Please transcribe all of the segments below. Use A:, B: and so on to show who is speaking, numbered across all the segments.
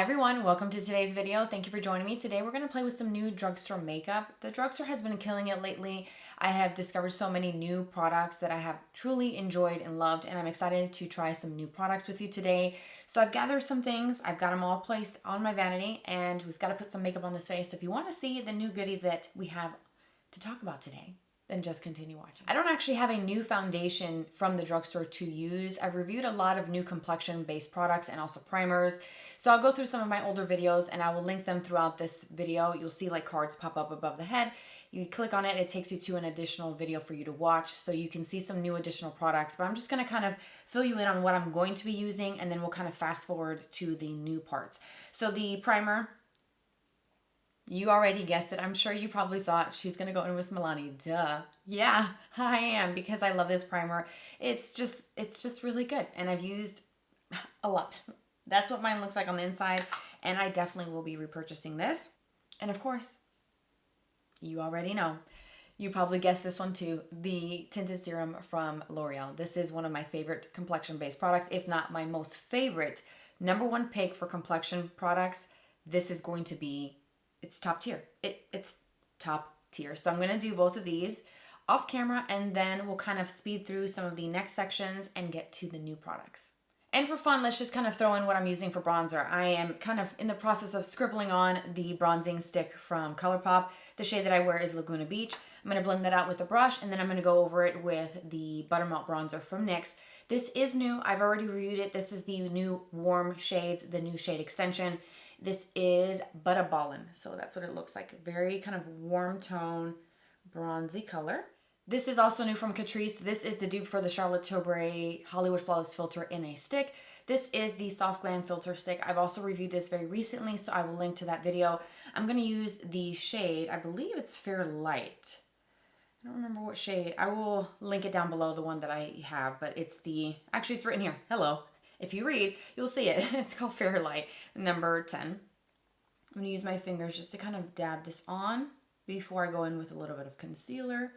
A: Hi everyone, welcome to today's video. Thank you for joining me. Today we're going to play with some new drugstore makeup. The drugstore has been killing it lately. I have discovered so many new products that I have truly enjoyed and loved, and I'm excited to try some new products with you today. So I've gathered some things, I've got them all placed on my vanity, and we've got to put some makeup on this face. So if you want to see the new goodies that we have to talk about today, then just continue watching. I don't actually have a new foundation from the drugstore to use. I've reviewed a lot of new complexion-based products and also primers. So I'll go through some of my older videos and I will link them throughout this video. You'll see like cards pop up above the head. You click on it, it takes you to an additional video for you to watch so you can see some new additional products. But I'm just gonna kind of fill you in on what I'm going to be using, and then we'll kind of fast forward to the new parts. So the primer, you already guessed it. I'm sure you probably thought she's gonna go in with Milani. Duh. Yeah, I am, because I love this primer. It's just really good, and I've used a lot. That's what mine looks like on the inside, and I definitely will be repurchasing this. And of course, you already know. You probably guessed this one too, the tinted serum from L'Oreal. This is one of my favorite complexion-based products, if not my most favorite. #1 pick for complexion products. This is going to be, it's top tier. It's top tier. So I'm going to do both of these off camera, and then we'll kind of speed through some of the next sections and get to the new products. And for fun, let's just kind of throw in what I'm using for bronzer. I am kind of in the process of scribbling on the bronzing stick from Colourpop. The shade that I wear is Laguna Beach. I'm going to blend that out with a brush, and then I'm going to go over it with the Buttermelt bronzer from NYX. This is new. I've already reviewed it. This is the new warm shades, the new shade extension. This is Butta Ballin. So that's what it looks like. Very kind of warm tone, bronzy color. This is also new from Catrice. This is the dupe for the Charlotte Tilbury Hollywood Flawless Filter in a stick. This is the Soft Glam Filter Stick. I've also reviewed this very recently, so I will link to that video. I'm going to use the shade, I believe it's Fair Light. I don't remember what shade. I will link it down below, the one that I have, but it's the, actually it's written here. Hello. If you read, you'll see it. It's called Fair Light, number 10. I'm going to use my fingers just to kind of dab this on before I go in with a little bit of concealer.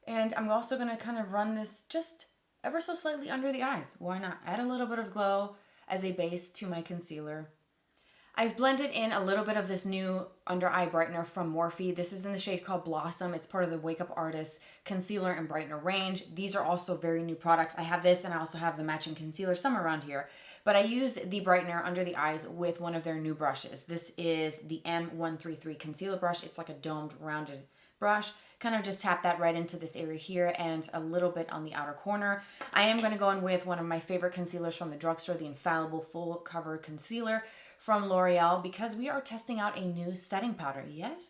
A: And I'm also going to kind of run this just ever so slightly under the eyes. Why not? Add a little bit of glow as a base to my concealer. I've blended in a little bit of this new under eye brightener from Morphe. This is in the shade called Blossom. It's part of the Wake Up Artist concealer and brightener range. These are also very new products. I have this, and I also have the matching concealer somewhere around here. But I used the brightener under the eyes with one of their new brushes. This is the M133 concealer brush. It's like a domed, rounded brush. Kind of just tap that right into this area here and a little bit on the outer corner. I am going to go in with one of my favorite concealers from the drugstore, the Infallible Full Cover Concealer from L'Oreal, because we are testing out a new setting powder. Yes,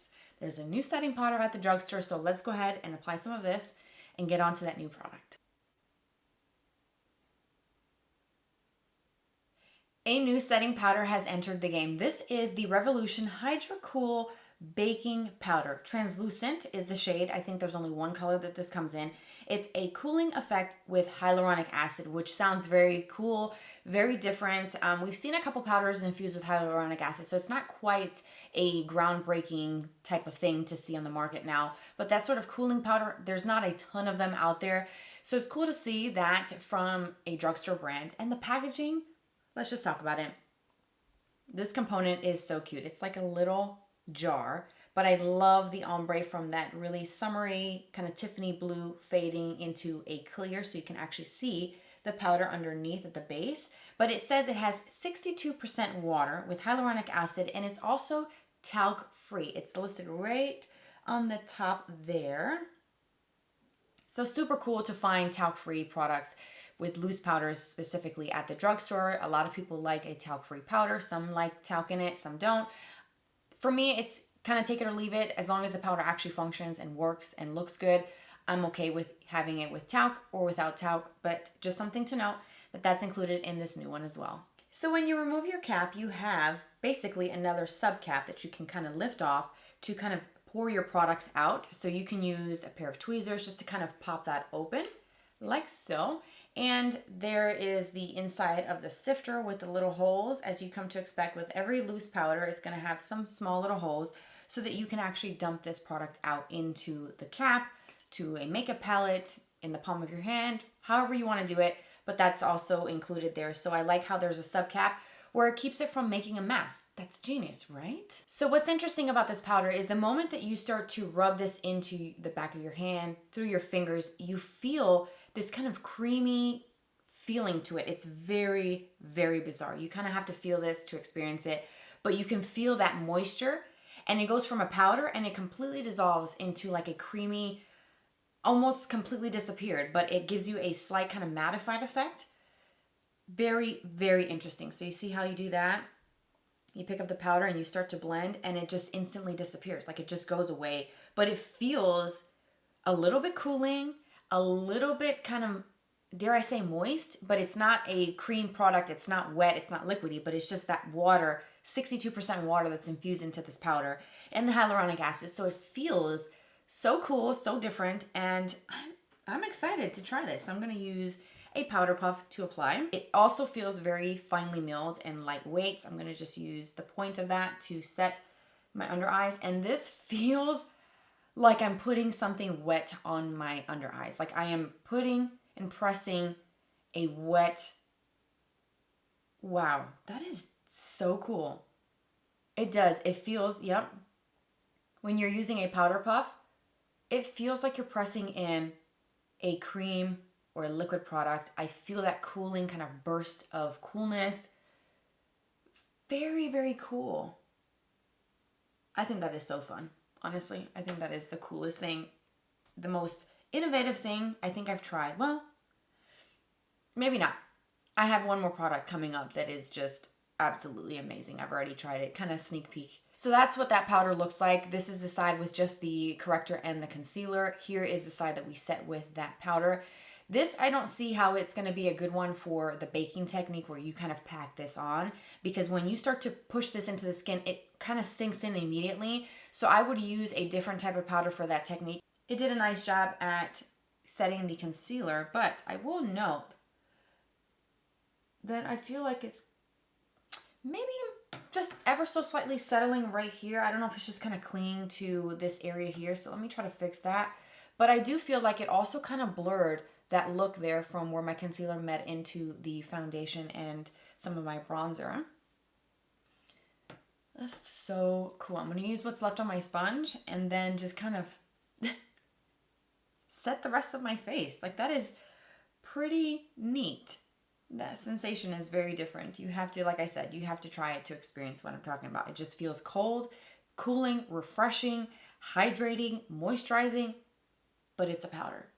A: there's a new setting powder at the drugstore, so let's go ahead and apply some of this and get on to that new product. A new setting powder has entered the game. This is the Revolution Hydra Cool Baking Powder. Translucent is the shade. I think there's only one color that this comes in. It's a cooling effect with hyaluronic acid, which sounds very cool, very different. We've seen a couple powders infused with hyaluronic acid, so it's not quite a groundbreaking type of thing to see on the market now. But that sort of cooling powder, there's not a ton of them out there. So it's cool to see that from a drugstore brand. And the packaging, let's just talk about it. This component is so cute. It's like a little jar, but I love the ombre from that really summery kind of Tiffany blue fading into a clear, so you can actually see the powder underneath at the base. But it says it has 62% water with hyaluronic acid, and it's also talc free. It's listed right on the top there. So super cool to find talc free products with loose powders specifically at the drugstore. A lot of people like a talc free powder. Some like talc in it, some don't. For me, it's kind of take it or leave it. As long as the powder actually functions and works and looks good, I'm okay with having it with talc or without talc, but just something to note that that's included in this new one as well. So when you remove your cap, you have basically another sub cap that you can kind of lift off to kind of pour your products out. So you can use a pair of tweezers just to kind of pop that open like so. And there is the inside of the sifter with the little holes. As you come to expect with every loose powder, it's going to have some small little holes so that you can actually dump this product out into the cap, to a makeup palette, in the palm of your hand, however you want to do it, but that's also included there. So I like how there's a sub cap where it keeps it from making a mess. That's genius, right? So what's interesting about this powder is the moment that you start to rub this into the back of your hand, through your fingers, you feel this kind of creamy feeling to it. It's very, very bizarre. You kind of have to feel this to experience it, but you can feel that moisture, and it goes from a powder and it completely dissolves into like a creamy, almost completely disappeared, but it gives you a slight kind of mattified effect. Very, very interesting. So you see how you do that? You pick up the powder and you start to blend, and it just instantly disappears. Like it just goes away, but it feels a little bit cooling, a little bit kind of, dare I say, moist, but it's not a cream product. It's not wet. It's not liquidy, but it's just that water, 62% water that's infused into this powder, and the hyaluronic acid. So it feels so cool, so different, and I'm excited to try this. So I'm going to use a powder puff to apply. It also feels very finely milled and lightweight. So I'm going to just use the point of that to set my under eyes, and this feels like I'm putting something wet on my under eyes. Like I am putting and pressing a wet, wow, that is so cool. It does. It feels, yep. When you're using a powder puff, it feels like you're pressing in a cream or a liquid product. I feel that cooling kind of burst of coolness. Very, very cool. I think that is so fun. Honestly, I think that is the coolest thing, the most innovative thing I think I've tried. Well, maybe not. I have one more product coming up that is just absolutely amazing. I've already tried it, kind of sneak peek. So that's what that powder looks like. This is the side with just the corrector and the concealer. Here is the side that we set with that powder. This, I don't see how it's going to be a good one for the baking technique where you kind of pack this on, because when you start to push this into the skin, it kind of sinks in immediately. So I would use a different type of powder for that technique. It did a nice job at setting the concealer, but I will note that I feel like it's maybe just ever so slightly settling right here. I don't know if it's just kind of clinging to this area here. So let me try to fix that. But I do feel like it also kind of blurred that look there from where my concealer met into the foundation and some of my bronzer. That's so cool. I'm going to use what's left on my sponge and then just kind of set the rest of my face. Like that is pretty neat. That sensation is very different. You have to, like I said, you have to try it to experience what I'm talking about. It just feels cold, cooling, refreshing, hydrating, moisturizing, but it's a powder.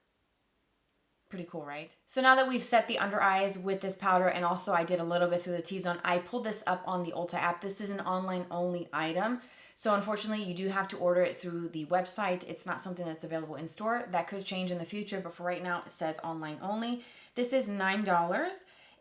A: Pretty cool, right? So now that we've set the under eyes with this powder, and also I did a little bit through the T-zone, I pulled this up on the Ulta app. This is an online only item. So unfortunately, you do have to order it through the website. It's not something that's available in store. That could change in the future, but for right now, it says online only. This is $9.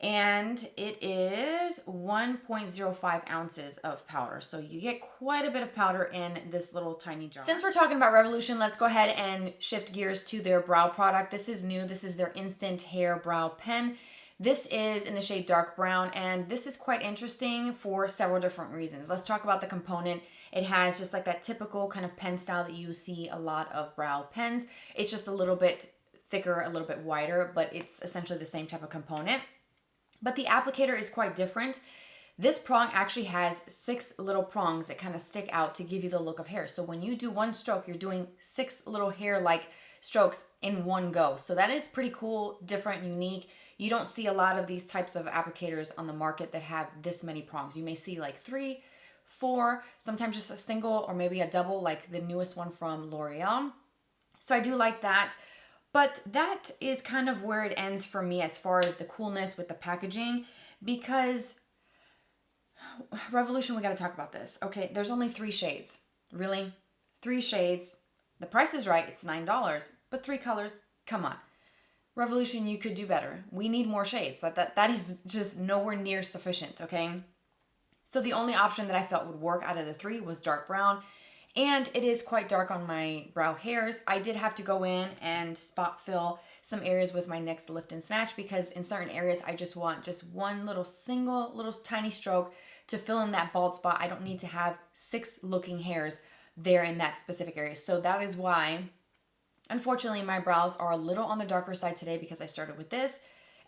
A: And it is 1.05 ounces of powder. So you get quite a bit of powder in this little tiny jar. Since we're talking about Revolution, let's go ahead and shift gears to their brow product. This is new. This is their Instant Hair Brow Pen. This is in the shade dark brown, and this is quite interesting for several different reasons. Let's talk about the component. It has just like that typical kind of pen style that you see a lot of brow pens. It's just a little bit thicker, a little bit wider, but it's essentially the same type of component. But the applicator is quite different. This prong actually has 6 little prongs that kind of stick out to give you the look of hair. So when you do one stroke, you're doing 6 little hair-like strokes in one go. So that is pretty cool, different, unique. You don't see a lot of these types of applicators on the market that have this many prongs. You may see like 3, 4, sometimes just a single or maybe a double, like the newest one from L'Oreal. So I do like that. But that is kind of where it ends for me as far as the coolness with the packaging, because Revolution, we got to talk about this. Okay, there's only 3 shades. Really? 3 shades. The price is right. It's $9, but 3 colors. Come on. Revolution, you could do better. We need more shades. That is just nowhere near sufficient, okay? So the only option that I felt would work out of the 3 was dark brown. And it is quite dark on my brow hairs. I did have to go in and spot fill some areas with my NYX Lift and Snatch, because in certain areas I just want just one little single little tiny stroke to fill in that bald spot. I don't need to have 6 looking hairs there in that specific area. So that is why, unfortunately, my brows are a little on the darker side today, because I started with this.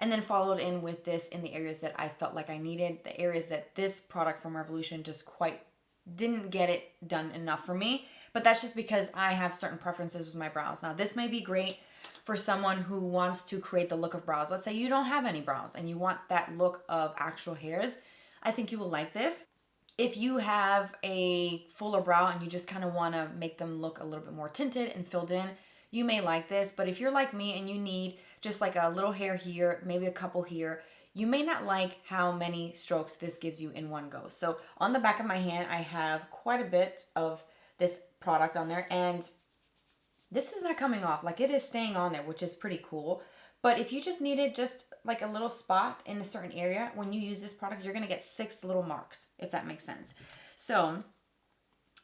A: and then followed in with this in the areas that I felt like I needed, the areas that this product from Revolution just quite didn't get it done enough for me. But that's just because I have certain preferences with my brows. Now, this may be great for someone who wants to create the look of brows. Let's say you don't have any brows and you want that look of actual hairs. I think you will like this. If you have a fuller brow and you just kind of want to make them look a little bit more tinted and filled in, you may like this. But if you're like me and you need just like a little hair here, maybe a couple here, you may not like how many strokes this gives you in one go. So on the back of my hand, I have quite a bit of this product on there, and this is not coming off. Like, it is staying on there, which is pretty cool. But if you just needed just like a little spot in a certain area, when you use this product, you're going to get 6 little marks, if that makes sense. So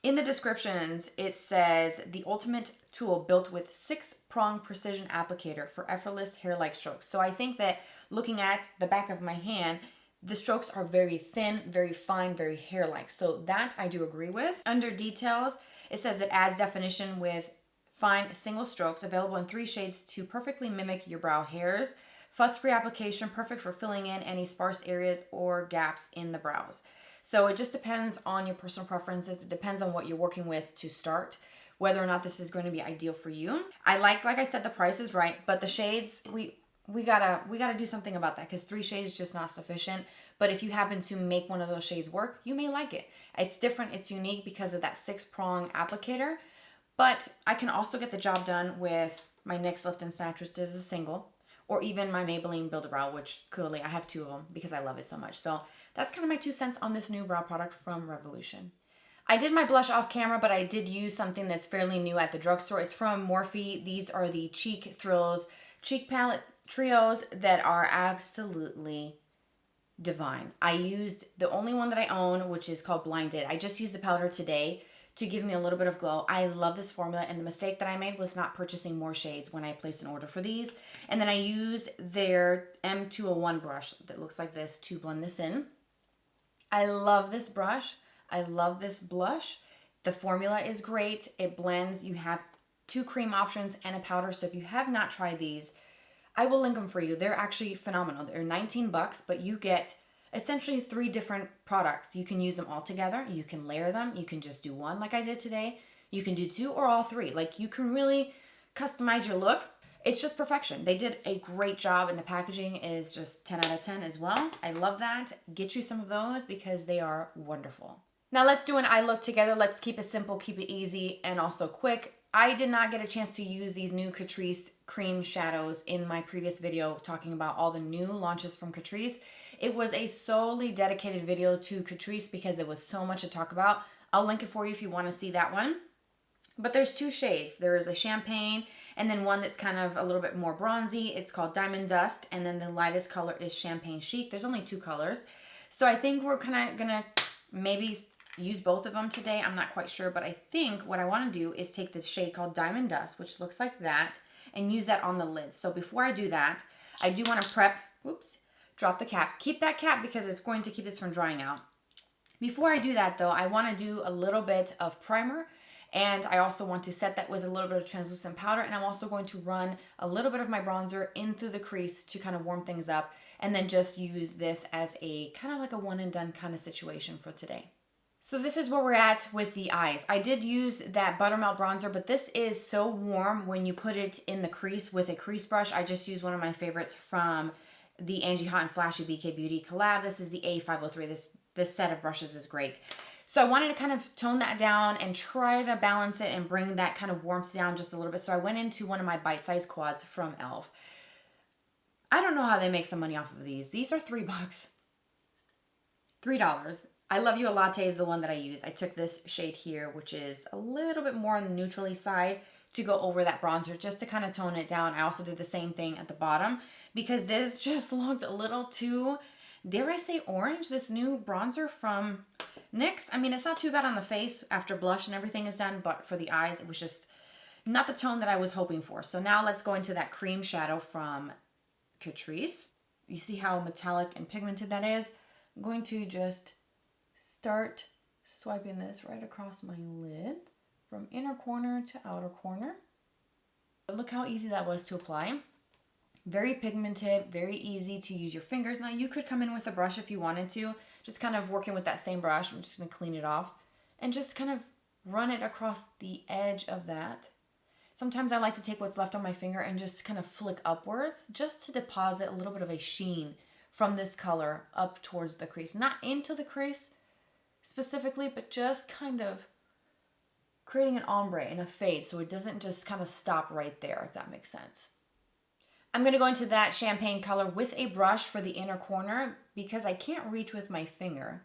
A: in the descriptions, it says the ultimate tool built with 6-prong precision applicator for effortless hair-like strokes. So I think that looking at the back of my hand, the strokes are very thin, very fine, very hair-like. So that I do agree with. Under details, it says it adds definition with fine single strokes available in 3 shades to perfectly mimic your brow hairs. Fuss-free application, perfect for filling in any sparse areas or gaps in the brows. So it just depends on your personal preferences. It depends on what you're working with to start, whether or not this is going to be ideal for you. I like I said, the price is right, but the shades, we gotta do something about that, because 3 shades is just not sufficient. But if you happen to make one of those shades work, you may like it. It's different, it's unique because of that 6-prong applicator. But I can also get the job done with my NYX Lift and Snatch, which is a single, or even my Maybelline Build-A-Brow, which clearly I have 2 of them because I love it so much. So that's kind of my 2 cents on this new brow product from Revolution. I did my blush off camera, but I did use something that's fairly new at the drugstore. It's from Morphe. These are the Cheek Thrills Cheek Palette Trios that are absolutely divine. I used the only one that I own, which is called Blinded. I just used the powder today to give me a little bit of glow. I love this formula, and the mistake that I made was not purchasing more shades when I placed an order for these. And then I used their M201 brush that looks like this to blend this in. I love this brush. I love this blush. The formula is great. It blends. You have 2 cream options and a powder. So if you have not tried these, I will link them for you. They're actually phenomenal. They're 19 bucks, but you get essentially 3 different products. You can use them all together. You can layer them. You can just do one like I did today. You can do 2 or all 3. Like, you can really customize your look. It's just perfection. They did a great job, and the packaging is just 10 out of 10 as well. I love that. Get you some of those because they are wonderful. Now let's do an eye look together. Let's keep it simple, keep it easy, and also quick. I did not get a chance to use these new Catrice cream shadows in my previous video talking about all the new launches from Catrice. It was a solely dedicated video to Catrice because there was so much to talk about. I'll link it for you if you want to see that one. But there's 2 shades. There is a champagne and then one that's kind of a little bit more bronzy. It's called Diamond Dust, and then the lightest color is Champagne Chic. There's only 2 colors. So I think we're kind of gonna maybe use both of them today. I'm not quite sure, but I think what I want to do is take this shade called Diamond Dust, which looks like that, and use that on the lid. So before I do that, I do want to prep, drop the cap. Keep that cap because it's going to keep this from drying out. Before I do that though, I want to do a little bit of primer, and I also want to set that with a little bit of translucent powder, and I'm also going to run a little bit of my bronzer in through the crease to kind of warm things up, and then just use this as a kind of like a one and done kind of situation for today. So this is where we're at with the eyes. I did use that Buttermelt bronzer, but this is so warm when you put it in the crease with a crease brush. I just used one of my favorites from the Angie Hot and Flashy BK Beauty collab. This is the A503. This set of brushes is great. So I wanted to kind of tone that down and try to balance it and bring that kind of warmth down just a little bit. So I went into one of my bite-sized quads from e.l.f. I don't know how they make some money off of these. These are $3. $3. I Love You a Latte is the one that I use. I took this shade here, which is a little bit more on the neutrally side, to go over that bronzer just to kind of tone it down. I also did the same thing at the bottom because this just looked a little too, dare I say, orange, this new bronzer from NYX. I mean, it's not too bad on the face after blush and everything is done, but for the eyes, it was just not the tone that I was hoping for. So now let's go into that cream shadow from Catrice. You see how metallic and pigmented that is? I'm going to just start swiping this right across my lid from inner corner to outer corner. But look how easy that was to apply. Very pigmented, very easy to use your fingers. Now you could come in with a brush if you wanted to, just kind of working with that same brush. I'm just gonna clean it off and just kind of run it across the edge of that. Sometimes I like to take what's left on my finger and just kind of flick upwards just to deposit a little bit of a sheen from this color up towards the crease. Not into the crease specifically, but just kind of creating an ombre and a fade so it doesn't just kind of stop right there, if that makes sense. I'm going to go into that champagne color with a brush for the inner corner because I can't reach with my finger.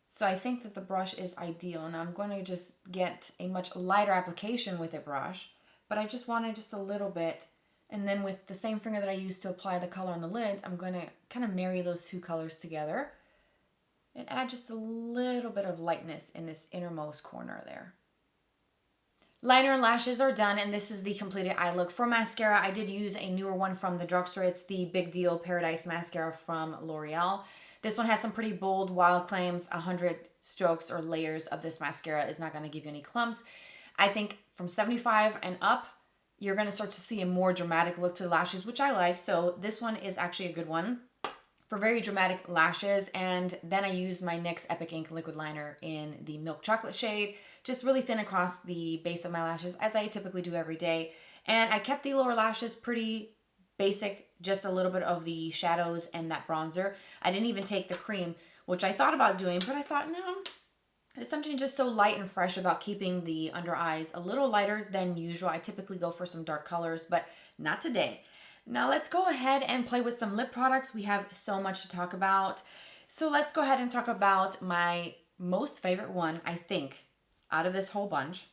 A: So I think that the brush is ideal, and I'm going to just get a much lighter application with a brush, but I just wanted just a little bit. And then with the same finger that I used to apply the color on the lids, I'm going to kind of marry those two colors together and add just a little bit of lightness in this innermost corner there. Liner and lashes are done, and this is the completed eye look. For mascara, I did use a newer one from the drugstore. It's the Big Deal Paradise Mascara from L'Oreal. This one has some pretty bold, wild claims. 100 strokes or layers of this mascara is not going to give you any clumps. I think from 75 and up, you're going to start to see a more dramatic look to the lashes, which I like. So this one is actually a good one for very dramatic lashes. And then I used my NYX Epic Ink liquid liner in the milk chocolate shade, just really thin across the base of my lashes, as I typically do every day. And I kept the lower lashes pretty basic, just a little bit of the shadows and that bronzer. I didn't even take the cream, which I thought about doing, but I thought, no, there's something just so light and fresh about keeping the under eyes a little lighter than usual. I typically go for some dark colors, but not today. Now let's go ahead and play with some lip products. We have so much to talk about. So let's go ahead and talk about my most favorite one, I think, out of this whole bunch.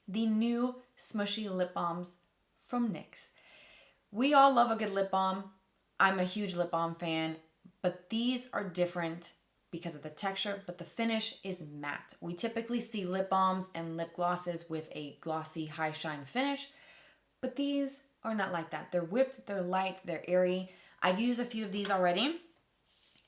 A: The new Smushy lip balms from NYX. We all love a good lip balm. I'm a huge lip balm fan, but these are different because of the texture, but the finish is matte. We typically see lip balms and lip glosses with a glossy, high shine finish, but these are not like that. They're whipped, they're light, they're airy. I've used a few of these already,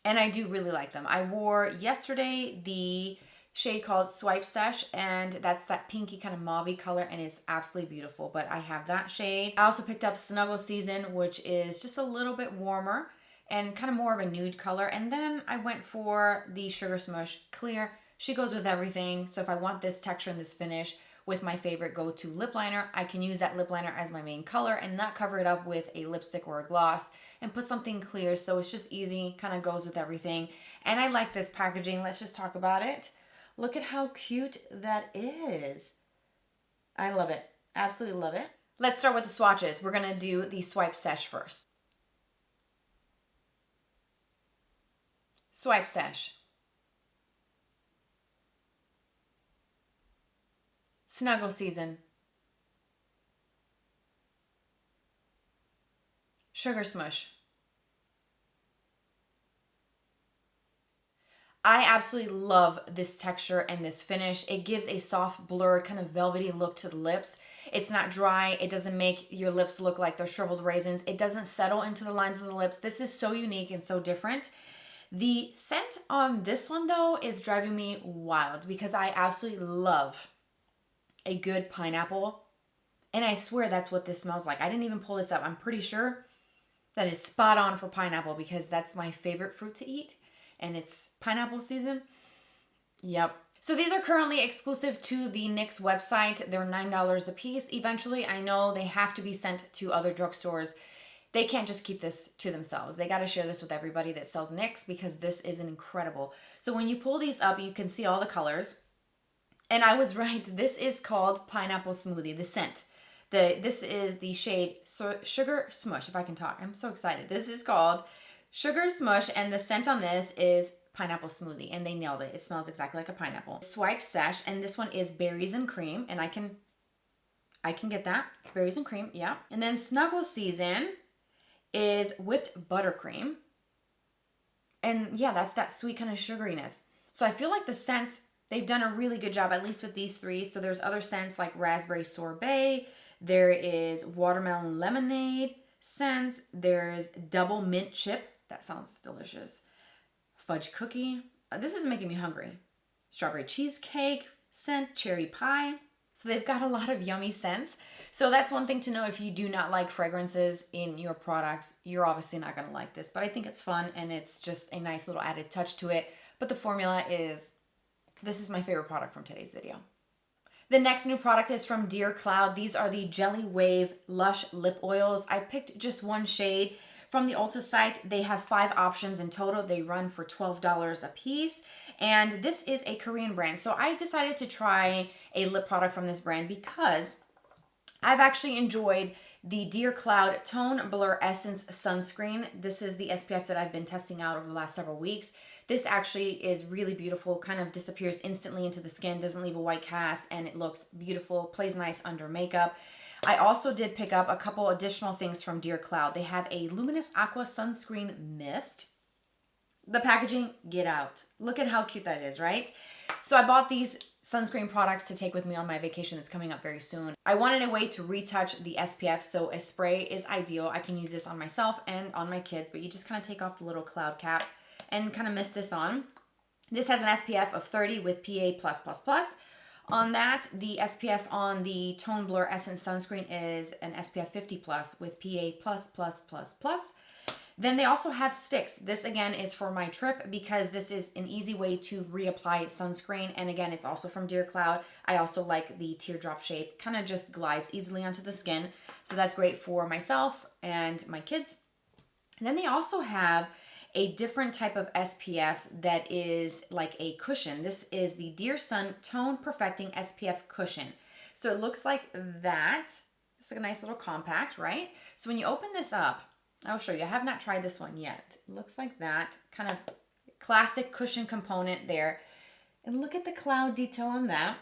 A: and I do really like them. I wore yesterday the shade called Swipe Sesh, and that's that pinky kind of mauve color, and it's absolutely beautiful, but I have that shade. I also picked up Snuggle Season, which is just a little bit warmer and kind of more of a nude color. And then I went for the Sugar Smush Clear. She goes with everything. So if I want this texture and this finish with my favorite go-to lip liner, I can use that lip liner as my main color and not cover it up with a lipstick or a gloss and put something clear. So it's just easy, kind of goes with everything. And I like this packaging. Let's just talk about it. Look at how cute that is. I love it. Absolutely love it. Let's start with the swatches. We're going to do the Swipe Sesh first. Swipe Sesh. Snuggle Season. Sugar Smush. I absolutely love this texture and this finish. It gives a soft, blurred, kind of velvety look to the lips. It's not dry. It doesn't make your lips look like they're shriveled raisins. It doesn't settle into the lines of the lips. This is so unique and so different. The scent on this one, though, is driving me wild because I absolutely love a good pineapple. And I swear that's what this smells like. I didn't even pull this up. I'm pretty sure that is spot on for pineapple because that's my favorite fruit to eat. And it's pineapple season. Yep. So these are currently exclusive to the NYX website. They're $9 a piece. Eventually, I know they have to be sent to other drugstores. They can't just keep this to themselves. They got to share this with everybody that sells NYX because this is incredible. So when you pull these up, you can see all the colors. And I was right. This is called Pineapple Smoothie, the scent. This is the shade Sugar Smush, if I can talk. I'm so excited. This is called Sugar Smush, and the scent on this is Pineapple Smoothie, and they nailed it. It smells exactly like a pineapple. Swipe Sesh, and this one is Berries and Cream, and I can get that. Berries and Cream, yeah. And then Snuggle Season is Whipped Buttercream. And yeah, that's that sweet kind of sugariness. So I feel like the scents, they've done a really good job, at least with these three. So there's other scents like Raspberry Sorbet. There is Watermelon Lemonade scents. There's Double Mint Chip. That sounds delicious. Fudge Cookie. This is making me hungry. Strawberry Cheesecake scent. Cherry Pie. So they've got a lot of yummy scents. So that's one thing to know. If you do not like fragrances in your products, you're obviously not going to like this. But I think it's fun and it's just a nice little added touch to it. But the formula is, this is my favorite product from today's video. The next new product is from Dearcloud. These are the Jelly Wave Lush Lip Oils. I picked just one shade. From the Ulta site, they have 5 options in total. They run for $12 a piece. And this is a Korean brand. So I decided to try a lip product from this brand because I've actually enjoyed the Dearcloud Tone Blur Essence Sunscreen. This is the SPF that I've been testing out over the last several weeks. This actually is really beautiful, kind of disappears instantly into the skin, doesn't leave a white cast, and it looks beautiful, plays nice under makeup. I also did pick up a couple additional things from Dearcloud. They have a Luminous Aqua Sunscreen Mist. The packaging, get out. Look at how cute that is, right? So I bought these sunscreen products to take with me on my vacation that's coming up very soon. I wanted a way to retouch the SPF, so a spray is ideal. I can use this on myself and on my kids, but you just kind of take off the little cloud cap and kind of mist this on. This has an SPF of 30 with PA+++. On that, the SPF on the Tone Blur Essence Sunscreen is an SPF 50+ with PA++++. Then they also have sticks. This again is for my trip because this is an easy way to reapply sunscreen. And again, it's also from Dearcloud. I also like the teardrop shape, kind of just glides easily onto the skin. So that's great for myself and my kids. And then they also have a different type of SPF that is like a cushion. This is the Dear Sun Tone Perfecting SPF Cushion. So it looks like that. It's like a nice little compact, right? So when you open this up, I'll show you. I have not tried this one yet. It looks like that. Kind of classic cushion component there. And look at the cloud detail on that.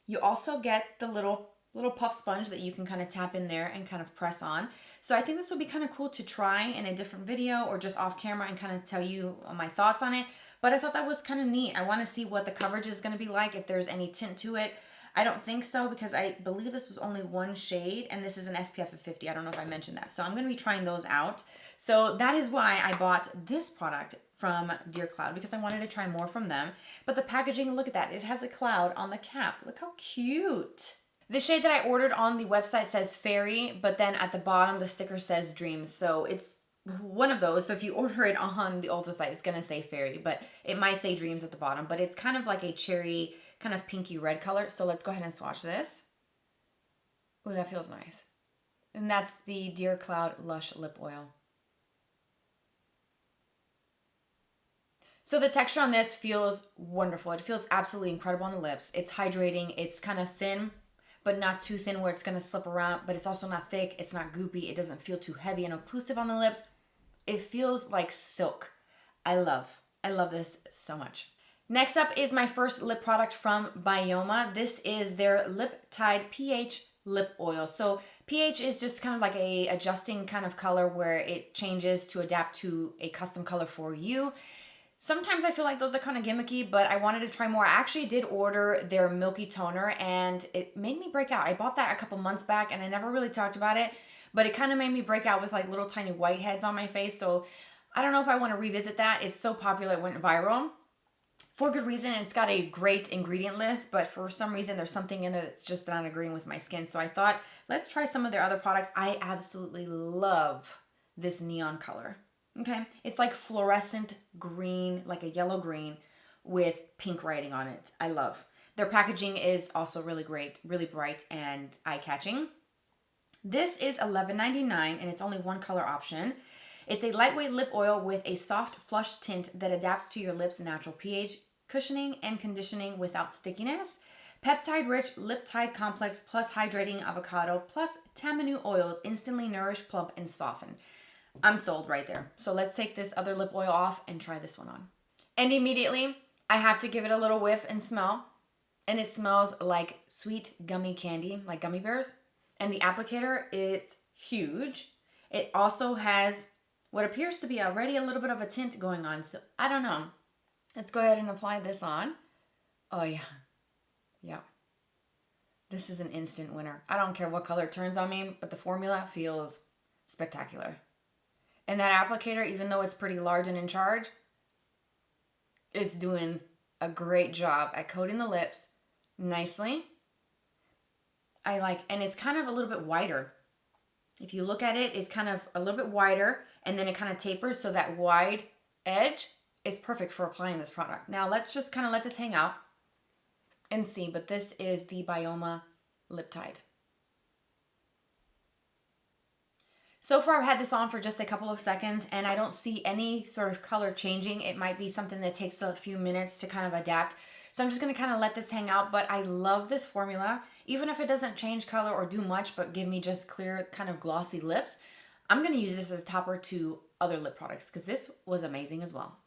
A: You also get the little puff sponge that you can kind of tap in there and kind of press on. So I think this would be kind of cool to try in a different video or just off camera and kind of tell you my thoughts on it. But I thought that was kind of neat. I want to see what the coverage is going to be like, if there's any tint to it. I don't think so because I believe this was only one shade and this is an SPF of 50. I don't know if I mentioned that. So I'm going to be trying those out. So that is why I bought this product from Dearcloud, because I wanted to try more from them. But the packaging, look at that. It has a cloud on the cap. Look how cute. The shade that I ordered on the website says Fairy, but then at the bottom the sticker says Dreams. So it's one of those. So if you order it on the Ulta site, it's going to say Fairy, but it might say Dreams at the bottom. But it's kind of like a cherry, kind of pinky red color. So let's go ahead and swatch this. Oh, that feels nice. And that's the Dearcloud Lush Lip Oil. So the texture on this feels wonderful. It feels absolutely incredible on the lips. It's hydrating. It's kind of thin, but not too thin where it's going to slip around, but it's also not thick. It's not goopy. It doesn't feel too heavy and occlusive on the lips. It feels like silk. I love this so much. Next up is my first lip product from Byoma. This is their Lip Tide pH Lip Oil. So pH is just kind of like a adjusting kind of color where it changes to adapt to a custom color for you. Sometimes I feel like those are kind of gimmicky, but I wanted to try more. I actually did order their Milky Toner and it made me break out. I bought that a couple months back and I never really talked about it, but it kind of made me break out with like little tiny whiteheads on my face. So I don't know if I want to revisit that. It's so popular, it went viral. For good reason. It's got a great ingredient list, but for some reason there's something in there that's just not agreeing with my skin. So I thought, let's try some of their other products. I absolutely love this neon color. Okay, it's like fluorescent green, like a yellow green with pink writing on it. I love. Their packaging is also really great, really bright and eye-catching. This is $11.99 and it's only one color option. It's a lightweight lip oil with a soft flush tint that adapts to your lips' natural pH, cushioning and conditioning without stickiness. Peptide-rich lip tide complex plus hydrating avocado plus tamanu oils instantly nourish, plump, and soften. I'm sold right there. So let's take this other lip oil off and try this one on. And immediately, I have to give it a little whiff and smell. And it smells like sweet gummy candy, like gummy bears. And the applicator, it's huge. It also has what appears to be already a little bit of a tint going on. So I don't know. Let's go ahead and apply this on. Oh yeah. Yeah. This is an instant winner. I don't care what color it turns on me, but the formula feels spectacular. And that applicator, even though it's pretty large and in charge, it's doing a great job at coating the lips nicely. I like, and it's kind of a little bit wider. If you look at it, it's kind of a little bit wider, and then it kind of tapers, so that wide edge is perfect for applying this product. Now let's just kind of let this hang out and see, but this is the Byoma Lip Tide. So far I've had this on for just a couple of seconds and I don't see any sort of color changing. It might be something that takes a few minutes to kind of adapt. So I'm just going to kind of let this hang out, but I love this formula. Even if it doesn't change color or do much, but give me just clear kind of glossy lips, I'm going to use this as a topper to other lip products because this was amazing as well.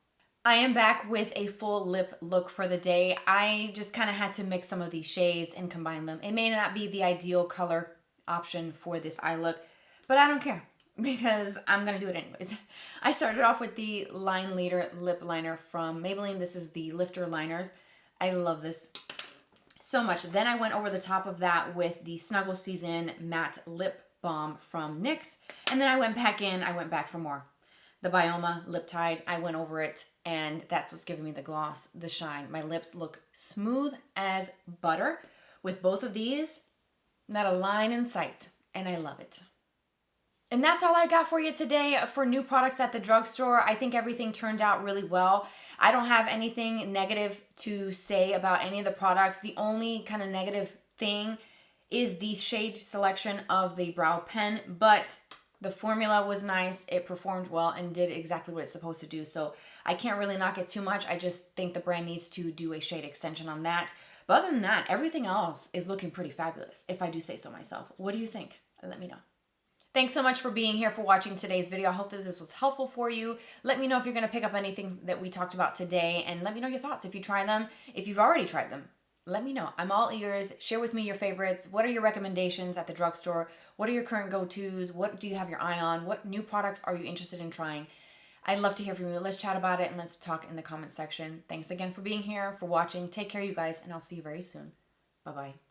A: I am back with a full lip look for the day. I just kind of had to mix some of these shades and combine them. It may not be the ideal color option for this eye look, but I don't care because I'm going to do it anyways. I started off with the Line Leader Lip Liner from Maybelline. This is the Lifter Liners. I love this so much. Then I went over the top of that with the Snuggle Season Matte Lip Balm from NYX. And then I went back for more. The Byoma Lip Tide, I went over it, and that's what's giving me the gloss, the shine. My lips look smooth as butter with both of these. Not a line in sight, and I love it. And that's all I got for you today for new products at the drugstore. I think everything turned out really well. I don't have anything negative to say about any of the products. The only kind of negative thing is the shade selection of the brow pen, but the formula was nice. It performed well and did exactly what it's supposed to do. So I can't really knock it too much. I just think the brand needs to do a shade extension on that. But other than that, everything else is looking pretty fabulous, if I do say so myself. What do you think? Let me know. Thanks so much for being here, for watching today's video. I hope that this was helpful for you. Let me know if you're going to pick up anything that we talked about today, and let me know your thoughts if you try them. If you've already tried them, let me know. I'm all ears. Share with me your favorites. What are your recommendations at the drugstore? What are your current go-tos? What do you have your eye on? What new products are you interested in trying? I'd love to hear from you. Let's chat about it and let's talk in the comment section. Thanks again for being here, for watching. Take care, you guys, and I'll see you very soon. Bye-bye.